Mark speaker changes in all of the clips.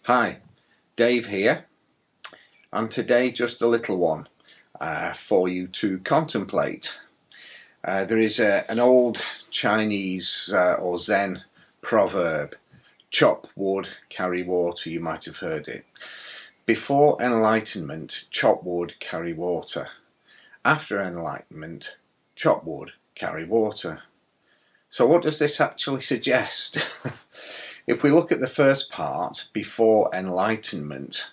Speaker 1: Hi, Dave here, and today just a little one for you to contemplate. There is an old Chinese or Zen proverb, chop wood, carry water. You might have heard it. Before enlightenment, chop wood, carry water. After enlightenment, chop wood, carry water. So what does this actually suggest? If we look at the first part, before enlightenment,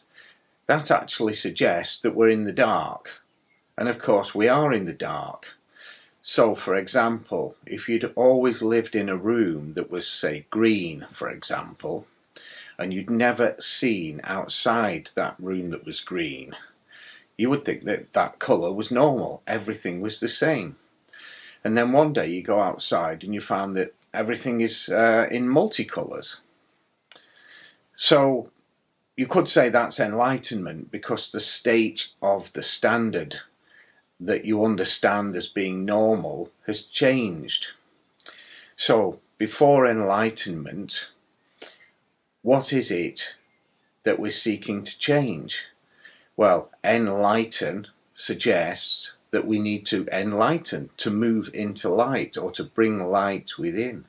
Speaker 1: that actually suggests that we're in the dark. And of course we are in the dark. So for example, if you'd always lived in a room that was, say, green, for example, and you'd never seen outside that room that was green, you would think that that colour was normal, everything was the same. And then one day you go outside and you find that everything is in multicolours. So you could say that's enlightenment, because the state of the standard that you understand as being normal has changed. So before enlightenment, what is it that we're seeking to change? Well, enlighten suggests that we need to enlighten, to move into light, or to bring light within.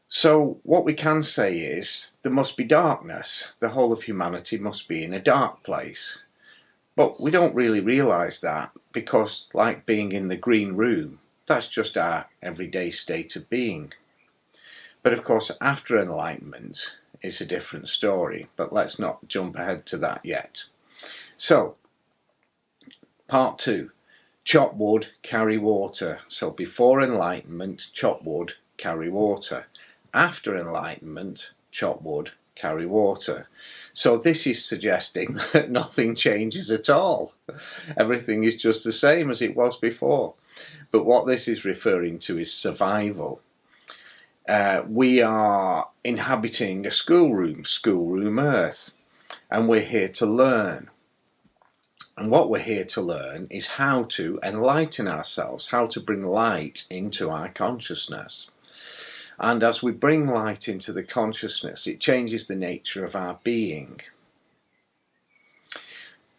Speaker 1: So what we can say is there must be darkness. The whole of humanity must be in a dark place. But we don't really realise that, because like being in the green room, that's just our everyday state of being. But of course after enlightenment it's a different story, but let's not jump ahead to that yet. So part 2, chop wood, carry water. So before enlightenment, chop wood, carry water. After enlightenment, chop wood, carry water. So this is suggesting that nothing changes at all. Everything is just the same as it was before. But what this is referring to is survival. We are inhabiting a schoolroom Earth, and we're here to learn. And what we're here to learn is how to enlighten ourselves, how to bring light into our consciousness. And as we bring light into the consciousness, it changes the nature of our being.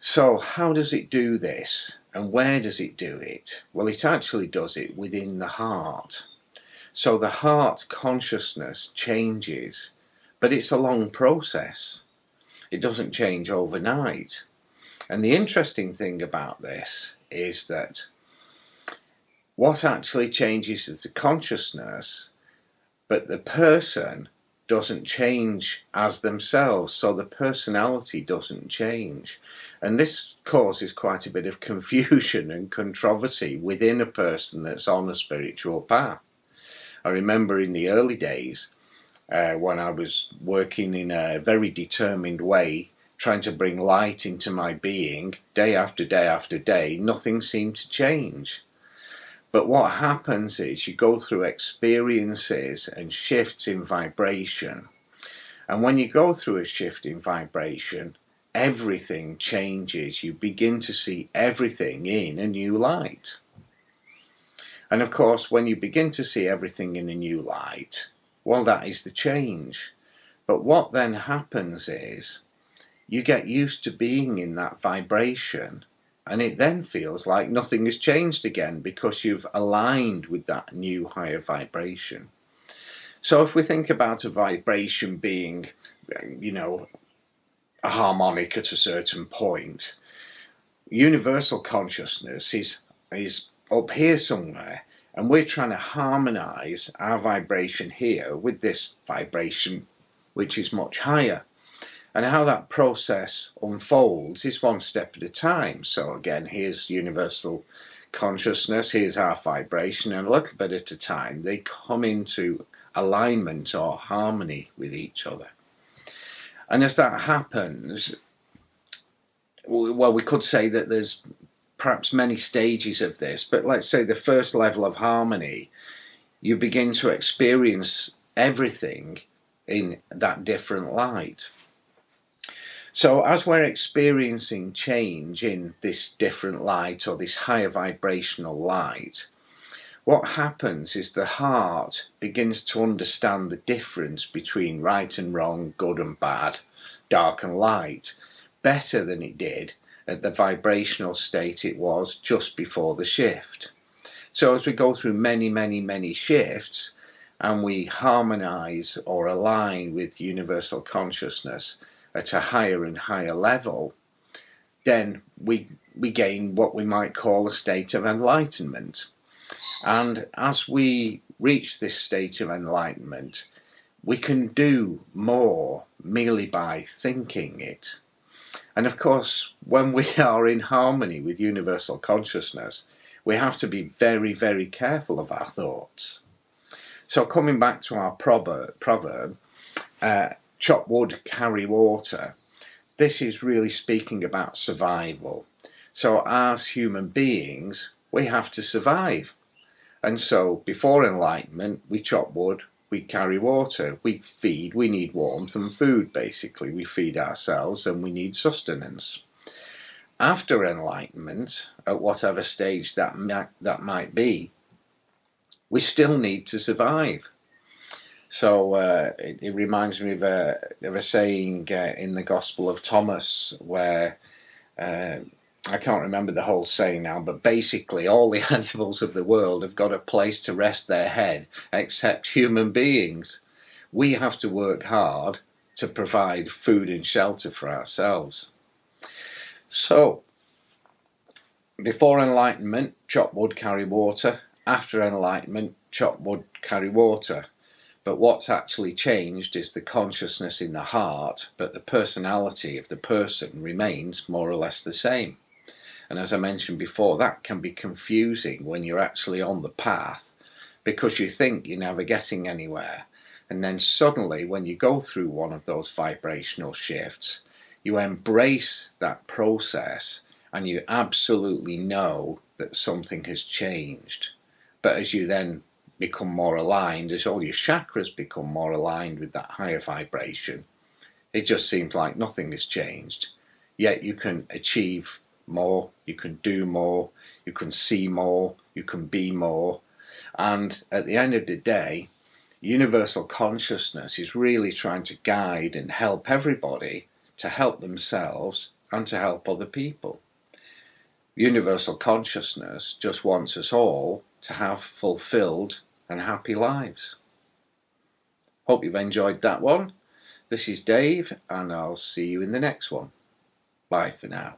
Speaker 1: So how does it do this? And where does it do it? Well, it actually does it within the heart. So the heart consciousness changes, but it's a long process. It doesn't change overnight. And the interesting thing about this is that what actually changes is the consciousness, but the person doesn't change as themselves, so the personality doesn't change. And this causes quite a bit of confusion and controversy within a person that's on a spiritual path. I remember in the early days when I was working in a very determined way, trying to bring light into my being, day after day after day, nothing seemed to change. But what happens is you go through experiences and shifts in vibration. And when you go through a shift in vibration, everything changes. You begin to see everything in a new light. And of course, when you begin to see everything in a new light, well, that is the change. But what then happens is you get used to being in that vibration, and it then feels like nothing has changed again, because you've aligned with that new higher vibration. So if we think about a vibration being, a harmonic at a certain point, universal consciousness is up here somewhere, and we're trying to harmonize our vibration here with this vibration which is much higher. And how that process unfolds is one step at a time. So again, here's universal consciousness, here's our vibration, and a little bit at a time they come into alignment or harmony with each other. And as that happens, well, we could say that there's perhaps many stages of this, but let's say the first level of harmony, you begin to experience everything in that different light. So as we're experiencing change in this different light, or this higher vibrational light, what happens is the heart begins to understand the difference between right and wrong, good and bad, dark and light, better than it did at the vibrational state it was just before the shift. So as we go through many shifts and we harmonize or align with universal consciousness at a higher and higher level, then we gain what we might call a state of enlightenment. And as we reach this state of enlightenment, we can do more merely by thinking it. And of course, when we are in harmony with universal consciousness, we have to be very careful of our thoughts. So coming back to our proverb, chop wood, carry water, this is really speaking about survival. So as human beings, we have to survive. And so before enlightenment, we chop wood, we carry water, we feed, we need warmth and food basically. We feed ourselves and we need sustenance. After enlightenment, at whatever stage that might be, we still need to survive. So it reminds me of a saying in the Gospel of Thomas where I can't remember the whole saying now, but basically all the animals of the world have got a place to rest their head except human beings. We have to work hard to provide food and shelter for ourselves. So, before enlightenment, chop wood, carry water. After enlightenment, chop wood, carry water. But what's actually changed is the consciousness in the heart, but the personality of the person remains more or less the same. And as I mentioned before, that can be confusing when you're actually on the path, because you think you're never getting anywhere. And then suddenly, when you go through one of those vibrational shifts, you embrace that process and you absolutely know that something has changed. But as you then become more aligned, as all your chakras become more aligned with that higher vibration, it just seems like nothing has changed. Yet you can achieve more, you can do more, you can see more, you can be more. And at the end of the day, universal consciousness is really trying to guide and help everybody to help themselves and to help other people. Universal consciousness just wants us all to have fulfilled and happy lives. Hope you've enjoyed that one. This is Dave, and I'll see you in the next one. Bye for now.